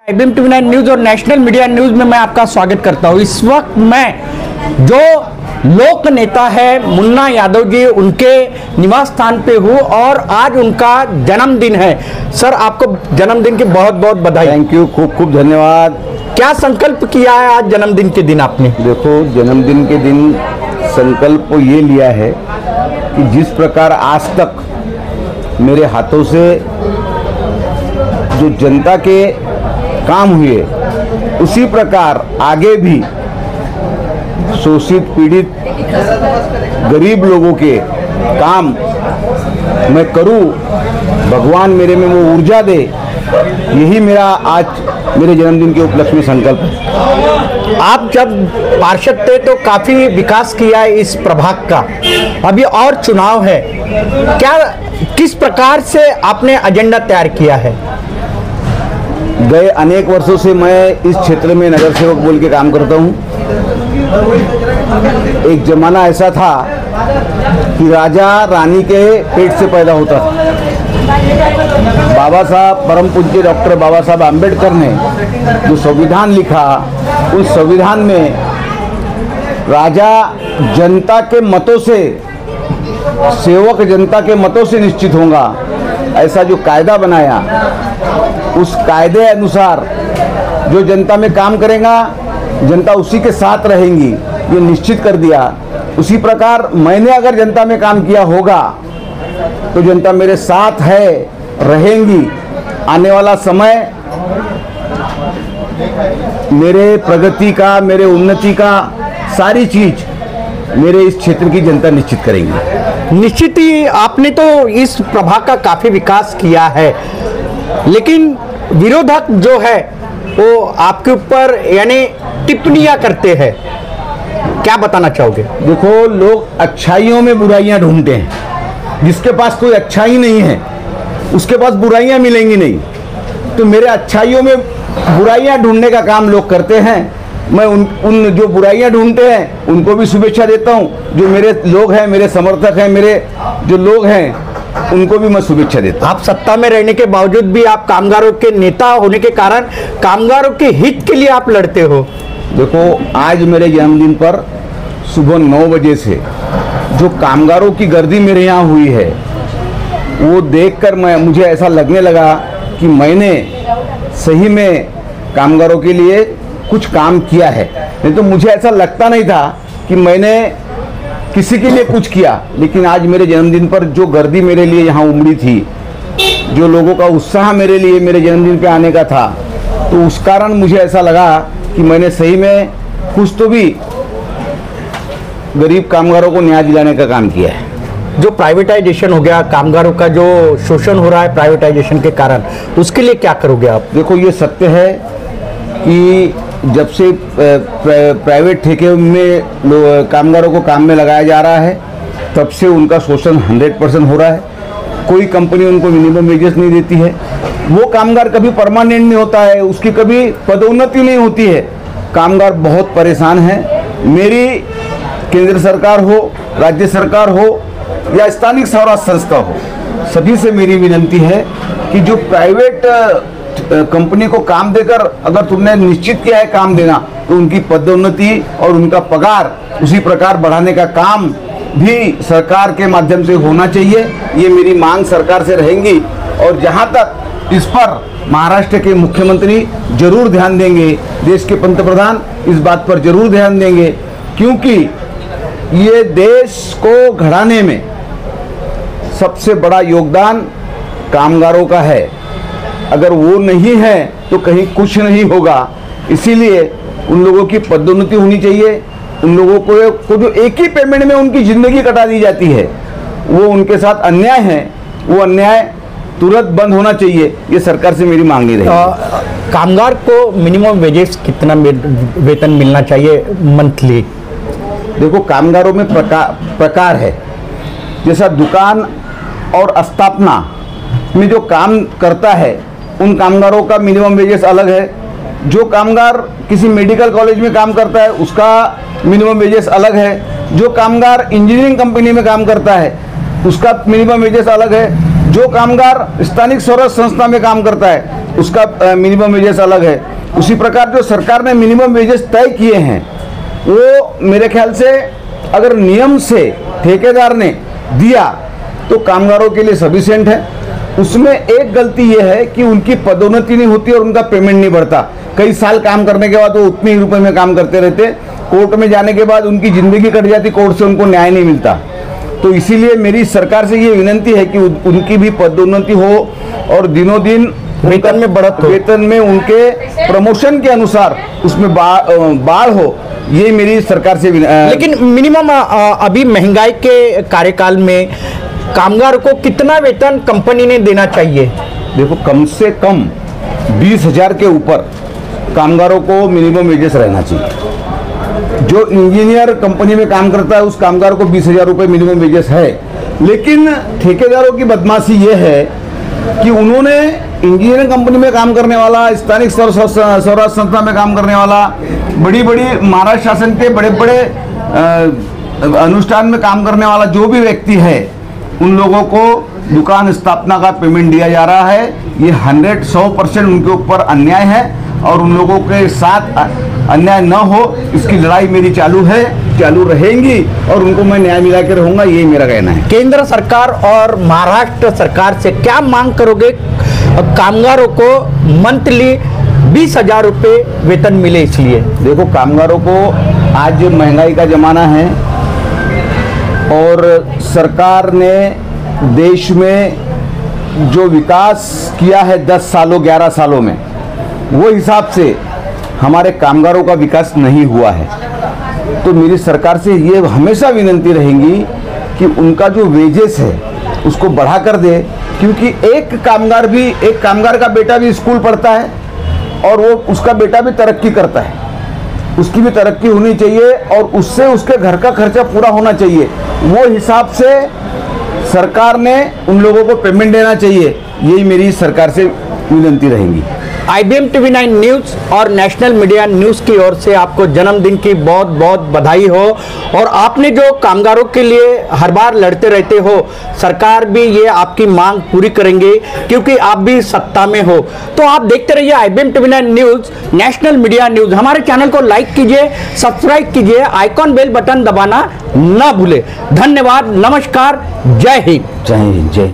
IBM TV9 news और national media news में मैं आपका स्वागत करता हूं। इस वक्त मैं जो लोक नेता है मुन्ना यादव जी, उनके निवास स्थान पे हूं और आज उनका जन्मदिन है। सर, आपको जन्मदिन की बहुत बहुत बधाई। थैंक यू, खूब खूब धन्यवाद। क्या संकल्प किया है आज जन्मदिन के दिन आपने? देखो, जन्मदिन के दिन संकल्प ये लिया है कि जिस प्रकार आज तक मेरे हाथों से जो जनता के काम हुए, उसी प्रकार आगे भी शोषित पीड़ित गरीब लोगों के काम मैं करूं। भगवान मेरे में वो ऊर्जा दे, यही मेरा आज मेरे जन्मदिन के उपलक्ष्य में संकल्प है। आप जब पार्षद थे तो काफी विकास किया है इस प्रभाग का, अभी और चुनाव है, क्या किस प्रकार से आपने एजेंडा तैयार किया है? गए अनेक वर्षों से मैं इस क्षेत्र में नगर सेवक बोल के काम करता हूं। एक जमाना ऐसा था कि राजा रानी के पेट से पैदा होता था। बाबा साहब, परम पूज्य डॉक्टर बाबा साहब आम्बेडकर ने जो संविधान लिखा, उस संविधान में राजा जनता के मतों से, सेवक जनता के मतों से निश्चित होगा, ऐसा जो कायदा बनाया, उस कायदे अनुसार जो जनता में काम करेगा, जनता उसी के साथ रहेंगी, ये निश्चित कर दिया। उसी प्रकार मैंने अगर जनता में काम किया होगा तो जनता मेरे साथ है, रहेंगी। आने वाला समय मेरे प्रगति का, मेरे उन्नति का सारी चीज मेरे इस क्षेत्र की जनता निश्चित करेंगी। निश्चित ही आपने तो इस प्रभाग का काफी विकास किया है, लेकिन विरोधक जो है वो आपके ऊपर यानी टिप्पणियां करते हैं, क्या बताना चाहोगे? देखो, लोग अच्छाइयों में बुराइयां ढूंढते हैं। जिसके पास कोई अच्छाई नहीं है उसके पास बुराइयां मिलेंगी नहीं। तो मेरे अच्छाइयों में बुराइयां ढूंढने का काम लोग करते हैं। मैं उन जो बुराइयां ढूंढते हैं उनको भी शुभेच्छा देता हूं। जो मेरे लोग हैं, मेरे समर्थक हैं, मेरे जो लोग हैं, उनको भी मैं शुभेच्छा देता हूं। आप सत्ता में रहने के बावजूद भी आप कामगारों के नेता होने के कारण कामगारों के हित के लिए आप लड़ते हो। देखो, आज मेरे जन्मदिन पर सुबह 9 बजे से जो कामगारों की गर्दी मेरे यहाँ हुई है, वो देखकर मुझे ऐसा लगने लगा कि मैंने सही में कामगारों के लिए कुछ काम किया है। नहीं तो मुझे ऐसा लगता नहीं था कि मैंने किसी के लिए कुछ किया। लेकिन आज मेरे जन्मदिन पर जो गर्दी मेरे लिए यहाँ उमड़ी थी, जो लोगों का उत्साह मेरे लिए मेरे जन्मदिन पे आने का था, तो उस कारण मुझे ऐसा लगा कि मैंने सही में कुछ तो भी गरीब कामगारों को न्याय दिलाने का काम किया है। जो प्राइवेटाइजेशन हो गया, कामगारों का जो शोषण हो रहा है प्राइवेटाइजेशन के कारण, उसके लिए क्या करोगे आप? देखो, ये सत्य है कि जब से प्राइवेट ठेके में कामगारों को काम में लगाया जा रहा है, तब से उनका शोषण 100% हो रहा है। कोई कंपनी उनको मिनिमम वेजेस नहीं देती है। वो कामगार कभी परमानेंट नहीं होता है, उसकी कभी पदोन्नति नहीं होती है। कामगार बहुत परेशान हैं। मेरी केंद्र सरकार हो, राज्य सरकार हो या स्थानिक स्वराज्य संस्था हो, सभी से मेरी विनती है कि जो प्राइवेट कंपनी को काम देकर अगर तुमने निश्चित किया है काम देना, तो उनकी पदोन्नति और उनका पगार उसी प्रकार बढ़ाने का काम भी सरकार के माध्यम से होना चाहिए। ये मेरी मांग सरकार से रहेंगी। और जहां तक इस पर महाराष्ट्र के मुख्यमंत्री जरूर ध्यान देंगे, देश के पंतप्रधान इस बात पर जरूर ध्यान देंगे, क्योंकि ये देश को घड़ाने में सबसे बड़ा योगदान कामगारों का है। अगर वो नहीं है तो कहीं कुछ नहीं होगा। इसीलिए उन लोगों की पदोन्नति होनी चाहिए। उन लोगों को जो एक ही पेमेंट में उनकी जिंदगी कटा दी जाती है, वो उनके साथ अन्याय है, वो अन्याय तुरंत बंद होना चाहिए। ये सरकार से मेरी मांग नहीं रही। कामगार को मिनिमम वेजेस कितना वेतन मिलना चाहिए मंथली? देखो, कामगारों में प्रकार है। जैसा दुकान और स्थापना में जो काम करता है, उन कामगारों का मिनिमम वेजेस अलग है। जो कामगार किसी मेडिकल कॉलेज में काम करता है, उसका मिनिमम वेजेस अलग है। जो कामगार इंजीनियरिंग कंपनी में काम करता है, उसका मिनिमम वेजेस अलग है। जो कामगार स्थानिक स्वराज संस्था में काम करता है उसका मिनिमम वेजेस अलग है। उसी प्रकार जो सरकार ने मिनिमम वेजेस तय किए हैं वो मेरे ख्याल से अगर नियम से ठेकेदार ने दिया तो कामगारों के लिए सफिशिएंट है। उसमें एक गलती ये है कि उनकी पदोन्नति नहीं होती और उनका पेमेंट नहीं बढ़ता। कई साल काम करने के बाद वो उतने ही रुपए में काम करते रहते, कोर्ट में जाने के बाद उनकी जिंदगी कट जाती, कोर्ट से उनको न्याय नहीं मिलता। तो इसीलिए मेरी सरकार से ये विनंती है कि उनकी भी पदोन्नति हो और दिनों दिन वेतन में बढ़त हो, वेतन में उनके प्रमोशन के अनुसार उसमें बाढ़ हो, ये मेरी सरकार से लेकिन मिनिमम अभी महंगाई के कार्यकाल में कामगार को कितना वेतन कंपनी ने देना चाहिए? देखो, कम से कम 20,000 के ऊपर कामगारों को मिनिमम वेजेस रहना चाहिए। जो इंजीनियर कंपनी में काम करता है उस कामगार को 20,000 रुपये मिनिमम वेजेस है। लेकिन ठेकेदारों की बदमाशी ये है कि उन्होंने इंजीनियरिंग कंपनी में काम करने वाला, स्थानिक स्वराज संस्था में काम करने वाला, बड़ी बड़ी महाराष्ट्र शासन के बड़े बड़े अनुष्ठान में काम करने वाला जो भी व्यक्ति है उन लोगों को दुकान स्थापना का पेमेंट दिया जा रहा है। ये 100% उनके ऊपर अन्याय है और उन लोगों के साथ अन्याय न हो इसकी लड़ाई मेरी चालू है, चालू रहेंगी और उनको मैं न्याय मिला के रहूंगा, यही मेरा कहना है। केंद्र सरकार और महाराष्ट्र सरकार से क्या मांग करोगे कामगारों को मंथली 20,000 रुपये वेतन मिले? इसलिए देखो, कामगारों को आज महंगाई का जमाना है और सरकार ने देश में जो विकास किया है 10 सालों 11 सालों में, वो हिसाब से हमारे कामगारों का विकास नहीं हुआ है। तो मेरी सरकार से ये हमेशा विनंती रहेगी कि उनका जो वेजेस है उसको बढ़ा कर दे, क्योंकि एक कामगार का बेटा भी स्कूल पढ़ता है और वो उसका बेटा भी तरक्की करता है, उसकी भी तरक्की होनी चाहिए और उससे उसके घर का खर्चा पूरा होना चाहिए। वो हिसाब से सरकार ने उन लोगों को पेमेंट देना चाहिए, यही मेरी सरकार से विनंती रहेगी। IBM TV 9 न्यूज़ और नेशनल मीडिया न्यूज़ की ओर से आपको जन्मदिन की बहुत बहुत बधाई हो। और आपने जो कामगारों के लिए हर बार लड़ते रहते हो, सरकार भी ये आपकी मांग पूरी करेंगे क्योंकि आप भी सत्ता में हो। तो आप देखते रहिए IBM TV 9 news, national media news. हमारे चैनल को लाइक कीजिए, सब्सक्राइब कीजिए, आइकॉन बेल बटन दबाना ना भूले। धन्यवाद, नमस्कार, जय हिंद। जय हिंद, जय।